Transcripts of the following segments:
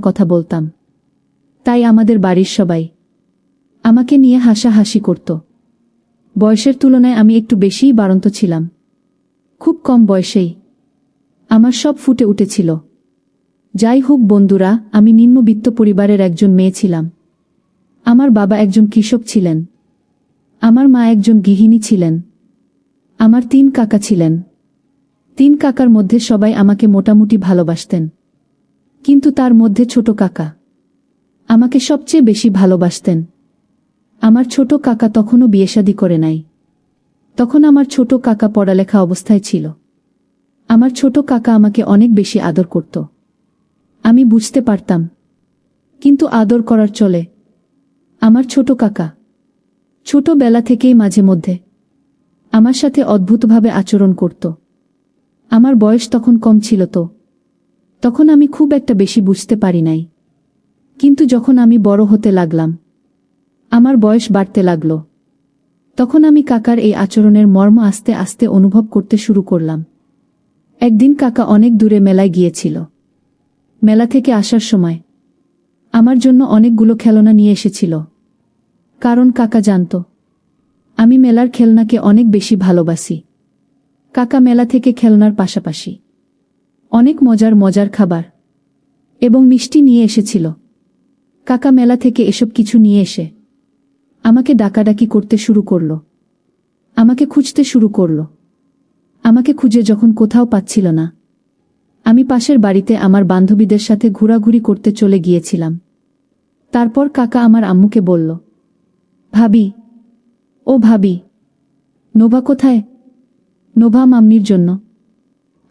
কথা বলতাম। তাই আমাদের বাড়ির সবাই আমাকে নিয়ে হাসাহাসি করত। বয়সের তুলনায় আমি একটু বেশিই বাড়ন্ত ছিলাম। খুব কম বয়সেই আমার সব ফুটে উঠেছিল। যাই হোক বন্ধুরা, আমি নিম্নবিত্ত পরিবারের একজন মেয়ে ছিলাম। আমার বাবা একজন কৃষক ছিলেন। আমার মা একজন গৃহিণী ছিলেন। আমার 3 কাকা ছিলেন। 3 কাকার মধ্যে সবাই আমাকে মোটামুটি ভালোবাসতেন, কিন্তু তার মধ্যে ছোট কাকা আমাকে সবচেয়ে বেশি ভালোবাসতেন। আমার ছোট কাকা তখনও বিয়েশাদী করে নাই। তখন আমার ছোট কাকা পড়ালেখা অবস্থায় ছিল। আমার ছোট কাকা আমাকে অনেক বেশি আদর করত। আমি বুঝতে পারতাম, কিন্তু আদর করার চলে। আমার ছোট কাকা ছোটবেলা থেকেই মাঝে মধ্যে আমার সাথে অদ্ভুতভাবে আচরণ করত। আমার বয়স তখন কম ছিল, তখন আমি খুব একটা বেশি বুঝতে পারি নাই। কিন্তু যখন আমি বড় হতে লাগলাম, আমার বয়স বাড়তে লাগল, তখন আমি কাকার এই আচরণের মর্ম আস্তে আস্তে অনুভব করতে শুরু করলাম। একদিন কাকা অনেক দূরে মেলায় গিয়েছিল। মেলা থেকে আসার সময় আমার জন্য অনেকগুলো খেলনা নিয়ে এসেছিল, কারণ কাকা জানত আমি মেলার খেলনাকে অনেক বেশি ভালোবাসি। কাকা মেলা থেকে খেলনার পাশাপাশি অনেক মজার মজার খাবার এবং মিষ্টি নিয়ে এসেছিল। কাকা মেলা থেকে এসব কিছু নিয়ে এসে আমাকে ডাকাডাকি করতে শুরু করল। আমাকে খুঁজতে শুরু করল। আমাকে খুঁজে যখন কোথাও পাচ্ছিল না, আমি পাশের বাড়িতে আমার বান্ধবীদের সাথে ঘোরাঘুরি করতে চলে গিয়েছিলাম। তারপর কাকা আমার আম্মুকে বলল, ভাবি, ও ভাবি, নোভা কোথায়? নোভা মাম্মির জন্য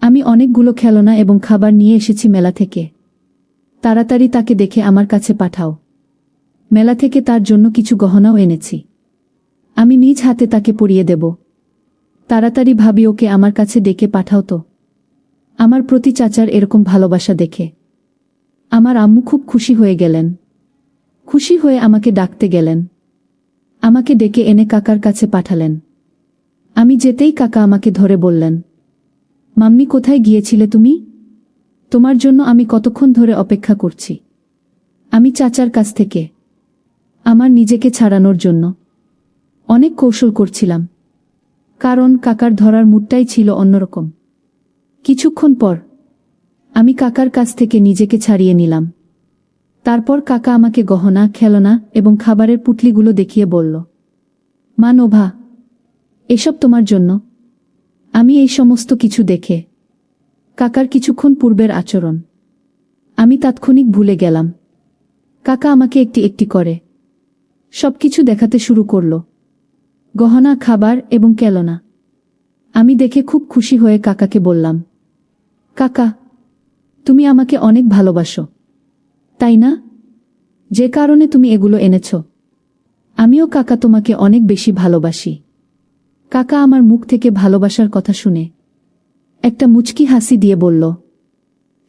আমি অনেকগুলো খেলনা এবং খাবার নিয়ে এসেছি মেলা থেকে। তাড়াতাড়ি তাকে দেখে আমার কাছে পাঠাও। মেলা থেকে তার জন্য কিছু গহনাও এনেছি। আমি নিজ হাতে তাকে পরিয়ে দেব। তাড়াতাড়ি ভাবি ওকে আমার কাছে ডেকে পাঠাও তো। আমার প্রতি চাচার এরকম ভালোবাসা দেখে আমার আম্মু খুব খুশি হয়ে গেলেন। খুশি হয়ে আমাকে ডাকতে গেলেন। আমাকে ডেকে এনে কাকার কাছে পাঠালেন। আমি যেতেই কাকা আমাকে ধরে বললেন, মাম্মি, কোথায় গিয়েছিলে তুমি? তোমার জন্য আমি কতক্ষণ ধরে অপেক্ষা করছি। আমি চাচার কাছ থেকে আমার নিজেকে ছাড়ানোর জন্য অনেক কৌশল করছিলাম, কারণ কাকার ধরার মুডটাই ছিল অন্যরকম। কিছুক্ষণ পর আমি কাকার কাছ থেকে নিজেকে ছাড়িয়ে নিলাম। তারপর কাকা আমাকে গহনা, খেলনা এবং খাবারের পুটলিগুলো দেখিয়ে বলল, মা নোভা, এসব তোমার জন্য। আমি এই সমস্ত কিছু দেখে কাকার কিছুক্ষণ পূর্বের আচরণ আমি তাৎক্ষণিক ভুলে গেলাম। কাকা আমাকে একটি একটি করে সবকিছু দেখাতে শুরু করল, গহনা, খাবার এবং খেলনা। আমি দেখে খুব খুশি হয়ে কাকাকে বললাম, কাকা, তুমি আমাকে অনেক ভালোবাসো, তাই না? যে কারণে তুমি এগুলো এনেছ। আমিও কাকা তোমাকে অনেক বেশি ভালোবাসি। কাকা আমার মুখ থেকে ভালোবাসার কথা শুনে একটা মুচকি হাসি দিয়ে বলল,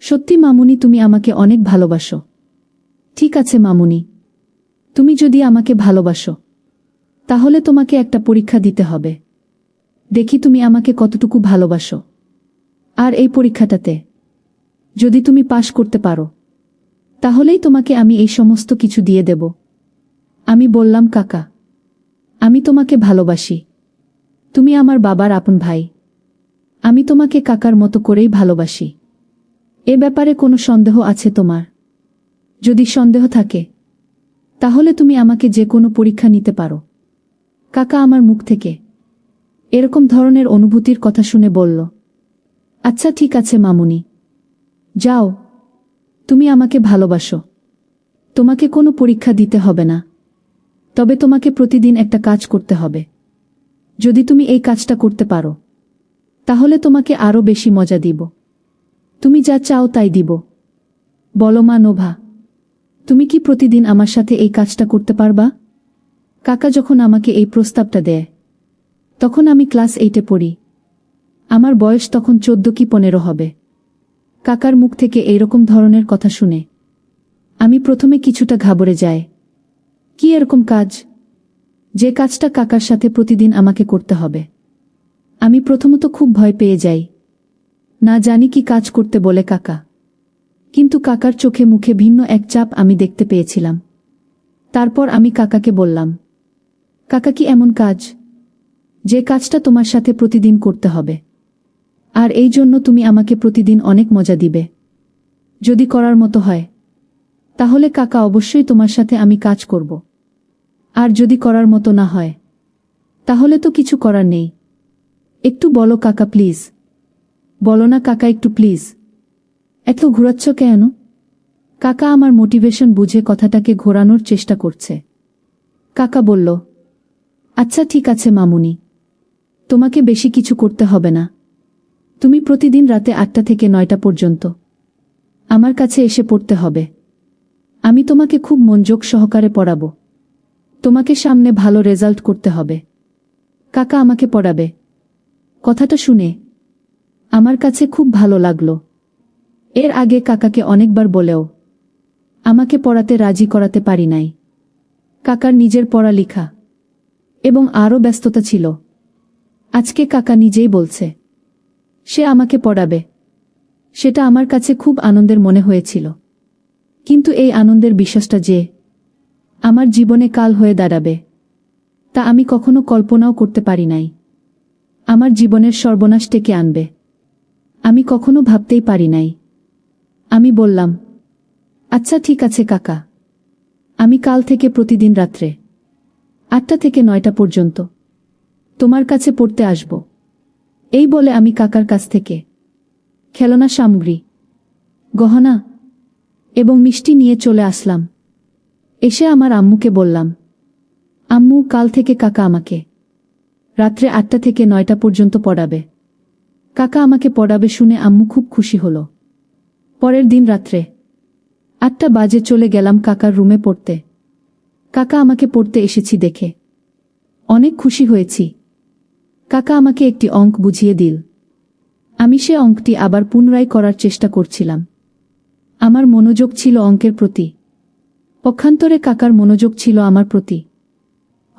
সত্যি মামুনি, তুমি আমাকে অনেক ভালোবাসো। ঠিক আছে মামুনি, তুমি যদি আমাকে ভালোবাসো তাহলে তোমাকে একটা পরীক্ষা দিতে হবে। দেখি তুমি আমাকে কতটুকু ভালোবাসো। আর এই পরীক্ষাটাতে যদি তুমি পাশ করতে পারো তাহলেই তোমাকে আমি এই সমস্ত কিছু দিয়ে দেব। আমি বললাম, কাকা, আমি তোমাকে ভালোবাসি। তুমি আমার বাবার আপন ভাই। আমি তোমাকে কাকার মতো করেই ভালোবাসি। এ ব্যাপারে কোনো সন্দেহ আছে তোমার? যদি সন্দেহ থাকে তাহলে তুমি আমাকে যে কোনো পরীক্ষা নিতে পারো। কাকা আমার মুখ থেকে এরকম ধরনের অনুভূতির কথা শুনে বলল, আচ্ছা ঠিক আছে মামুনি, যাও, তুমি আমাকে ভালোবাসো। তোমাকে কোনো পরীক্ষা দিতে হবে না। তবে তোমাকে প্রতিদিন একটা কাজ করতে হবে। যদি তুমি এই কাজটা করতে পারো তাহলে তোমাকে আরো বেশি মজা দিব। তুমি যা চাও তাই দিব। বলো মা নোভা, তুমি কি প্রতিদিন আমার সাথে এই কাজটা করতে পারবা? কাকা যখন আমাকে এই প্রস্তাবটা দেয় তখন আমি ক্লাস 8-এ পড়ি। আমার বয়স তখন 14 কি 15 হবে। কাকার মুখ থেকে এইরকম ধরনের কথা শুনে আমি প্রথমে কিছুটা ঘাবড়ে যাই। কি এরকম কাজ, যে কাজটা কাকার সাথে প্রতিদিন আমাকে করতে হবে? আমি প্রথমত খুব ভয় পেয়ে যাই। না জানি কি কাজ করতে বলে কাকা। কিন্তু কাকার চোখে মুখে ভিন্ন এক চাপ আমি দেখতে পেয়েছিলাম। তারপর আমি কাকাকে বললাম, কাকা, কি এমন কাজ, যে কাজটা তোমার সাথে প্রতিদিন করতে হবে, আর এই জন্য তুমি আমাকে প্রতিদিন অনেক মজা দিবে? যদি করার মতো হয় তাহলে কাকা অবশ্যই তোমার সাথে আমি কাজ করব, আর যদি করার মতো না হয় তাহলে তো কিছু করার নেই। একটু বলো কাকা প্লিজ, বলো না কাকা, একটু প্লিজ। এত ঘোরাচ্ছ কেন? কাকা আমার মোটিভেশন বুঝে কথাটাকে ঘোরানোর চেষ্টা করছে। কাকা বলল, আচ্ছা ঠিক আছে মামুনি, তোমাকে বেশি কিছু করতে হবে না। তুমি প্রতিদিন রাতে 8টা থেকে 9টা পর্যন্ত আমার কাছে এসে পড়তে হবে। আমি তোমাকে খুব মনোযোগ সহকারে পড়াবো। তোমাকে সামনে ভালো রেজাল্ট করতে হবে। কাকা আমাকে পড়াবে। কথাটা শুনে আমার কাছে খুব ভালো লাগলো। এর আগে কাকাকে অনেকবার বলেও আমাকে পড়াতে রাজি করাতে পারি নাই। কাকার নিজের পড়ালেখা এবং আরও ব্যস্ততা ছিল। আজকে কাকা নিজেই বলছে সে আমাকে পড়াবে। সেটা আমার কাছে খুব আনন্দের মনে হয়েছিল। কিন্তু এই আনন্দের বিশ্বাসটা যে আমার জীবনে কাল হয়ে দাঁড়াবে, তা আমি কখনো কল্পনাও করতে পারি নাই। আমার জীবনের সর্বনাশ ডেকে আনবে, আমি কখনো ভাবতেই পারি নাই। আমি বললাম, আচ্ছা ঠিক আছে কাকা, আমি কাল থেকে প্রতিদিন রাত্রে 8টা থেকে 9টা পর্যন্ত তোমার কাছে পড়তে আসব। এই বলে আমি কাকার কাছ থেকে খেলনা সামগ্রী, গহনা এবং মিষ্টি নিয়ে চলে আসলাম। এসে আমার আম্মুকে বললাম, আম্মু, কাল থেকে কাকা আমাকে রাত্রে 8টা থেকে 9টা পর্যন্ত পড়াবে। কাকা আমাকে পড়াবে শুনে আম্মু খুব খুশি হল। পরের দিন রাত্রে 8টা বাজে চলে গেলাম কাকার রুমে পড়তে। কাকা আমাকে পড়তে এসেছি দেখে অনেক খুশি হয়েছি। কাকা আমাকে একটি অঙ্ক বুঝিয়ে দিল। আমি সে অঙ্কটি আবার পুনরায় করার চেষ্টা করছিলাম। আমার মনোযোগ ছিল অঙ্কের প্রতি, পক্ষান্তরে কাকার মনোযোগ ছিল আমার প্রতি।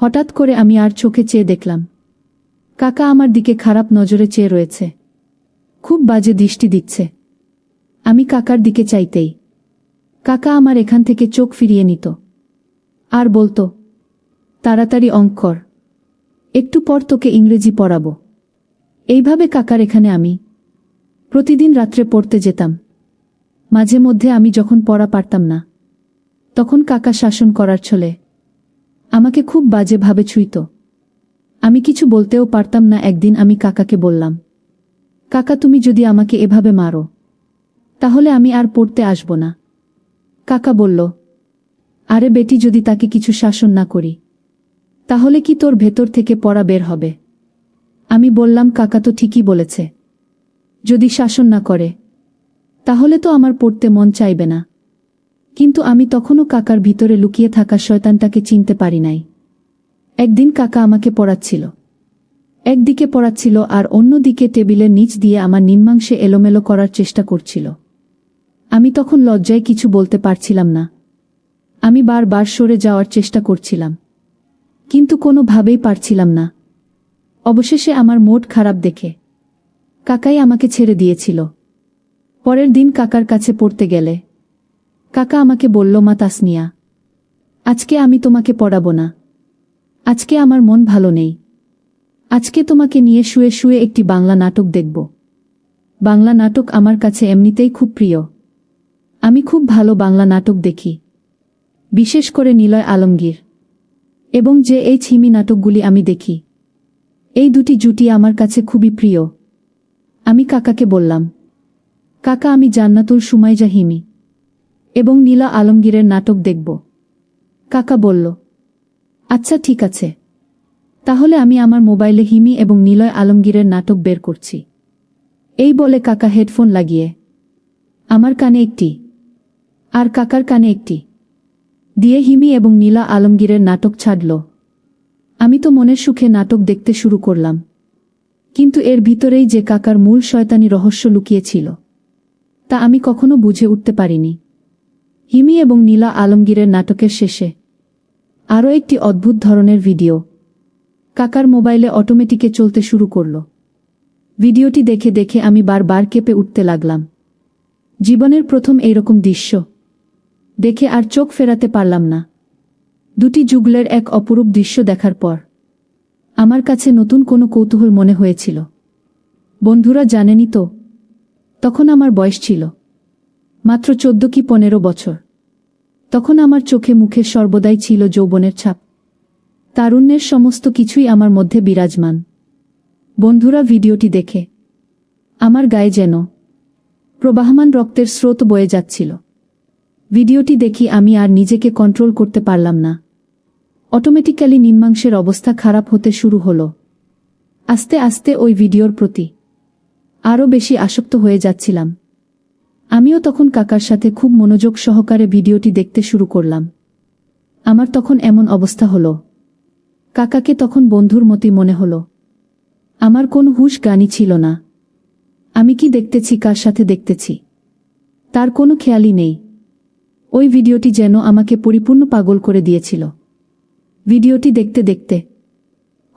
হঠাৎ করে আমি আর চোখে চেয়ে দেখলাম কাকা আমার দিকে খারাপ নজরে চেয়ে রয়েছে, খুব বাজে দৃষ্টি দিচ্ছে। আমি কাকার দিকে চাইতেই কাকা আমার এখান থেকে চোখ ফিরিয়ে নিত আর বলতো, তাড়াতাড়ি অঙ্ক কর, একটু পর তোকে ইংরেজি পড়াবো। এইভাবে কাকার এখানে আমি প্রতিদিন রাত্রে পড়তে যেতাম। মাঝে মধ্যে আমি যখন পড়া পারতাম না, তখন কাকা শাসন করার ছলে আমাকে খুব বাজেভাবে ছুঁইত। আমি কিছু বলতেও পারতাম না। একদিন আমি কাকাকে বললাম, কাকা, তুমি যদি আমাকে এভাবে মারো তাহলে আমি আর পড়তে আসব না। কাকা বলল, আরে বেটি, যদি তাকে কিছু শাসন না করি তাহলে কি তোর ভেতর থেকে পড়া বের হবে? আমি বললাম, কাকা তো ঠিকই বলেছে, যদি শাসন না করে তাহলে তো আমার পড়তে মন চাইবে না। কিন্তু আমি তখনও কাকার ভিতরে লুকিয়ে থাকা শয়তানটাকে চিনতে পারি নাই। একদিন কাকা আমাকে পড়াচ্ছিল, একদিকে পড়াচ্ছিল আর অন্যদিকে টেবিলের নিচ দিয়ে আমার নিম্নাংশে এলোমেলো করার চেষ্টা করছিল। আমি তখন লজ্জায় কিছু বলতে পারছিলাম না। আমি বারবার সরে যাওয়ার চেষ্টা করছিলাম, কিন্তু কোনোভাবেই পারছিলাম না। অবশেষে আমার মুড খারাপ দেখে কাকাই আমাকে ছেড়ে দিয়েছিল। পরের দিন কাকার কাছে পড়তে গেলে কাকা আমাকে বলল, মা তাসনিয়া, আজকে আমি তোমাকে পড়াবো না। আজকে আমার মন ভালো নেই। আজকে তোমাকে নিয়ে শুয়ে শুয়ে একটি বাংলা নাটক দেখব। বাংলা নাটক আমার কাছে এমনিতেই খুব প্রিয়। আমি খুব ভালো বাংলা নাটক দেখি, বিশেষ করে নিলয় আলমগীর এবং যে এই ছিমি নাটকগুলি আমি দেখি। এই দুটি জুটি আমার কাছে খুবই প্রিয়। আমি কাকাকে বললাম, কাকা, আমি জান্নাতুল সুমাইজা হিমি এবং নীলা আলমগীরের নাটক দেখব। কাকা বলল, আচ্ছা ঠিক আছে, তাহলে আমি আমার মোবাইলে হিমি এবং নিলয় আলমগীরের নাটক বের করছি। এই বলে কাকা হেডফোন লাগিয়ে আমার কানে একটি আর কাকার কানে একটি দিয়ে হিমি এবং নীলা আলমগীরের নাটক ছাড়ল। আমি তো মনের সুখে নাটক দেখতে শুরু করলাম, কিন্তু এর ভিতরেই যে কাকার মূল শয়তানি রহস্য লুকিয়েছিল তা আমি কখনো বুঝে উঠতে পারিনি। হিমি এবং নীলা আলমগীরের নাটকের শেষে আরও একটি অদ্ভুত ধরনের ভিডিও কাকার মোবাইলে অটোমেটিকে চলতে শুরু করল। ভিডিওটি দেখে দেখে আমি বারবার কেঁপে উঠতে লাগলাম। জীবনের প্রথম এইরকম দৃশ্য দেখে আর চোখ ফেরাতে পারলাম না। দুটি যুগলের এক অপরূপ দৃশ্য দেখার পর আমার কাছে নতুন কোনো কৌতূহল মনে হয়েছিল। বন্ধুরা জানেনই তো, তখন আমার বয়স ছিল মাত্র 14 কি 15 বছর। তখন আমার চোখে মুখে সর্বদাই ছিল যৌবনের ছাপ। তারুণ্যের সমস্ত কিছুই আমার মধ্যে বিরাজমান। বন্ধুরা, ভিডিওটি দেখে আমার গায়ে যেন প্রবাহমান রক্তের স্রোত বয়ে যাচ্ছিল। ভিডিওটি দেখি আমি আর নিজেকে কন্ট্রোল করতে পারলাম না। অটোমেটিক্যালি নিম্নাংশের অবস্থা খারাপ হতে শুরু হলো। আস্তে আস্তে ওই ভিডিওর প্রতি আরও বেশি আসক্ত হয়ে যাচ্ছিলাম। আমিও তখন কাকার সাথে খুব মনোযোগ সহকারে ভিডিওটি দেখতে শুরু করলাম। আমার তখন এমন অবস্থা হলো, কাকাকে তখন বন্ধুর মতোই মনে হলো। আমার কোনো হুঁশ জ্ঞানই ছিল না। আমি কি দেখতেছি, কার সাথে দেখতেছি, তার কোনো খেয়ালই নেই। ওই ভিডিওটি যেন আমাকে পরিপূর্ণ পাগল করে দিয়েছিল। ভিডিওটি দেখতে দেখতে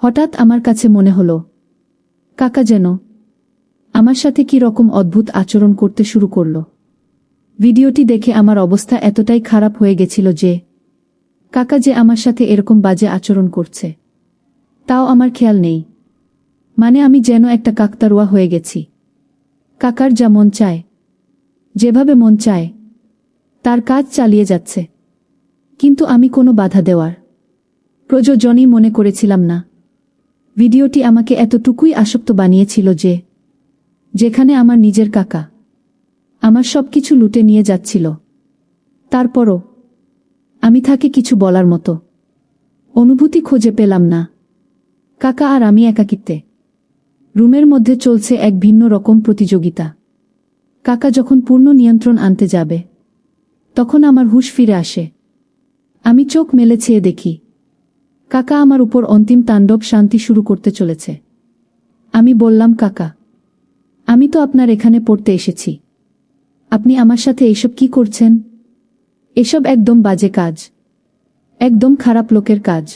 হঠাৎ আমার কাছে মনে হলো, কাকা যেন আমার সাথে কি রকম অদ্ভুত আচরণ করতে শুরু করল। ভিডিওটি দেখে আমার অবস্থা এতটাই খারাপ হয়ে গেছিল যে কাকা যে আমার সাথে এরকম বাজে আচরণ করছে তাও আমার খেয়াল নেই। মানে আমি যেন একটা কাকতারুয়া হয়ে গেছি। কাকার যা মন চায়, যেভাবে মন চায় তার কাজ চালিয়ে যাচ্ছে, কিন্তু আমি কোনো বাধা দেওয়ার প্রয়োজনই মনে করেছিলাম না। ভিডিওটি আমাকে এতটুকুই আসক্ত বানিয়েছিল যে যেখানে আমার নিজের কাকা আমার সবকিছু লুটে নিয়ে যাচ্ছিল, তারপরও আমি তাকে কিছু বলার মতো অনুভূতি খুঁজে পেলাম না। কাকা আর আমি একাকিত্বে রুমের মধ্যে চলছে এক ভিন্ন রকম প্রতিযোগিতা। কাকা যখন পূর্ণ নিয়ন্ত্রণ আনতে যাবে তখন আমার হুঁশ ফিরে আসে। আমি চোখ মেলে চেয়ে দেখি কাকা আমার উপর অন্তিম তাণ্ডব শান্তি শুরু করতে চলেছে। আমি বললাম, কাকা, আমি তো আপনার এখানে পড়তে এসেছি, আপনি আমার সাথে এইসব কি করছেন? এসব একদম বাজে কাজ, একদম খারাপ লোকের কাজ।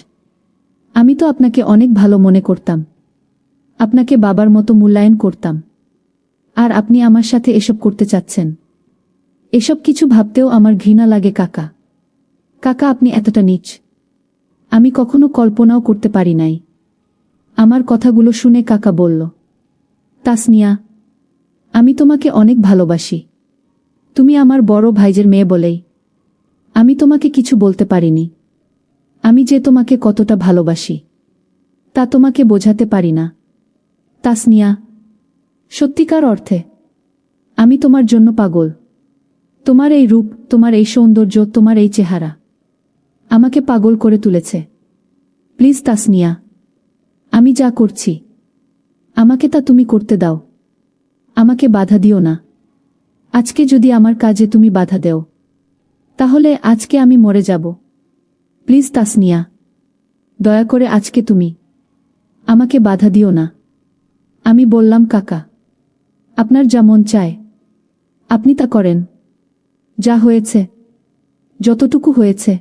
আমি তো আপনাকে অনেক ভালো মনে করতাম, আপনাকে বাবার মতো মূল্যায়ন করতাম, আর আপনি আমার সাথে এসব করতে চাচ্ছেন? এসব কিছু ভাবতেও আমার ঘৃণা লাগে কাকা। কাকা, আপনি এতটা নীচ আমি কখনো কল্পনাও করতে পারি নাই। আমার কথাগুলো শুনে কাকা বলল, তাসনিয়া, আমি তোমাকে অনেক ভালোবাসি। তুমি আমার বড় ভাইজের মেয়ে বলেই আমি তোমাকে কিছু বলতে পারিনি। আমি যে তোমাকে কতটা ভালোবাসি তা তোমাকে বোঝাতে পারি না। তাসনিয়া, সত্যিকার অর্থে আমি তোমার জন্য পাগল। তোমার এই রূপ, তোমার এই সৌন্দর্য, তোমার এই চেহারা আমাকে পাগল করে তুলেছে। প্লিজ তাসনিয়া, আমি যা করছি আমাকে তা তুমি করতে দাও, আমাকে বাধা দিও না। আজকে যদি আমার কাজে তুমি বাধা দেও তাহলে আজকে আমি মরে যাব। প্লিজ তাসনিয়া, দয়া করে আজকে তুমি আমাকে বাধা দিও না। আমি বললাম, কাকা, আপনার যা মন চায় আপনি তা করেন। যা হয়েছে, যতটুকু হয়েছে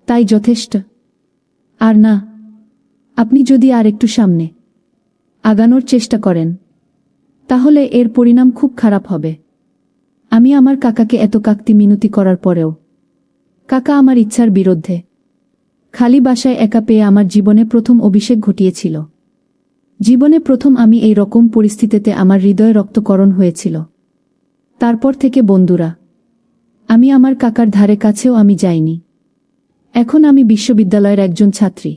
তাই যথেষ্ট। আর না, আপনি যদি আর একটু সামনে আগানোর চেষ্টা করেন তাহলে এর পরিণাম খুব খারাপ হবে। আমি আমার কাকাকে এত কাকতি মিনতি করার পরেও কাকা আমার ইচ্ছার বিরুদ্ধে খালি বাসায় একা পেয়ে আমার জীবনে প্রথম অভিষেক ঘটিয়েছিল। জীবনে প্রথম আমি এই রকম পরিস্থিতিতে আমার হৃদয় রক্তকরণ হয়েছিল। তারপর থেকে বন্ধুরা, আমি আমার কাকার ধারে কাছেও আমি যাইনি। এখন আমি বিশ্ববিদ্যালয়ের একজন ছাত্রী,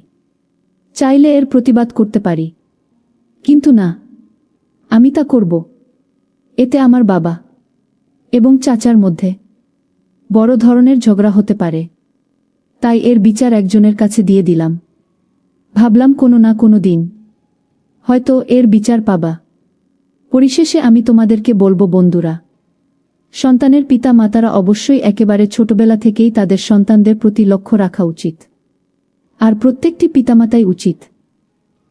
চাইলে এর প্রতিবাদ করতে পারি, কিন্তু না, আমি তা করব। এতে আমার বাবা এবং চাচার মধ্যে বড় ধরনের ঝগড়া হতে পারে, তাই এর বিচার একজনের কাছে দিয়ে দিলাম। ভাবলাম কোনো না কোনো দিন হয়তো এর বিচার পাবা। পরিশেষে আমি তোমাদেরকে বলবো বন্ধুরা, সন্তানের পিতা মাতারা অবশ্যই একেবারে ছোটবেলা থেকেই তাদের সন্তানদের প্রতি লক্ষ্য রাখা উচিত। আর প্রত্যেকটি পিতামাতাই উচিত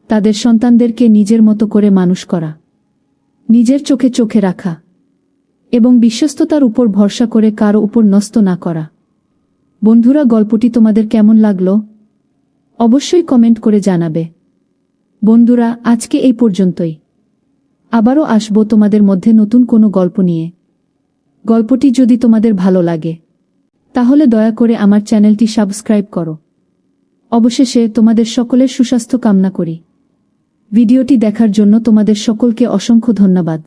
তাদের সন্তানদেরকে নিজের মতো করে মানুষ করা, নিজের চোখে চোখে রাখা এবং বিশ্বস্ততার উপর ভরসা করে কারো উপর নষ্ট না করা। বন্ধুরা, গল্পটি তোমাদের কেমন লাগলো অবশ্যই কমেন্ট করে জানাবে। বন্ধুরা, আজকে এই পর্যন্তই। আবারও আসবো তোমাদের মধ্যে নতুন কোনো গল্প নিয়ে। গল্পটি যদি তোমাদের ভালো লাগে তাহলে দয়া করে আমার চ্যানেলটি সাবস্ক্রাইব করো। অবশেষে তোমাদের সকলের সুস্বাস্থ্য কামনা করি। ভিডিওটি দেখার জন্য তোমাদের সকলকে অসংখ্য ধন্যবাদ।